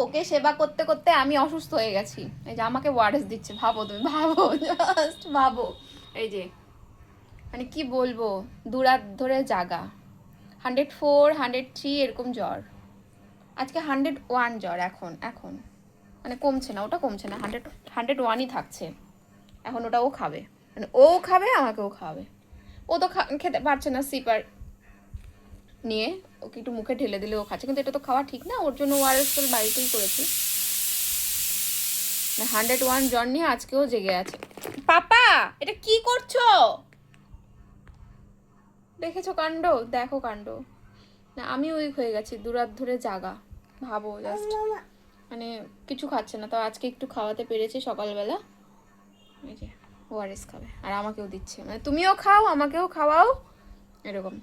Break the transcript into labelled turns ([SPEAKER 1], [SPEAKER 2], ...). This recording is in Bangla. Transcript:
[SPEAKER 1] ওকে সেবা করতে করতে আমি অসুস্থ হয়ে গেছি। এই যে আমাকে ওয়ারেস দিচ্ছে, ভাবো তুমি, ভাবো, জাস্ট ভাবো। এই যে মানে কি বলবো, দুরাত ধরে জাগা, 104, 103 এরকম জ্বর, আজকে 101 জ্বর। এখন এখন মানে কমছে না, ওটা কমছে না, 101ই থাকছে এখন। ওটা ও খাবে, মানে ও খাবে, আমাকেও খাবে। ও তো খেতে পারছে না সিপার নিয়ে, ওকে একটু মুখে ঢেলে দিলে ও খাচ্ছে, কিন্তু এটা তো খাওয়া ঠিক না, ওর জন্য ওআরএস তো বাড়িতেই করেছি। 101 জ্বর নিয়ে আজকেও জেগে আছে। পাপা এটা কি করছো? দেখেছো কাণ্ড, দেখো কাণ্ড। না আমি উইক হয়ে গেছি, দুরাত ধরে জাগা, ভাবো জাস্ট। মানে কিছু খাচ্ছে না, তো আজকে একটু খাওয়াতে পেরেছি সকালবেলা। এই যে ওআরএস খাবে আর আমাকেও দিচ্ছে, মানে তুমিও খাও আমাকেও খাওয়াও, এরকম।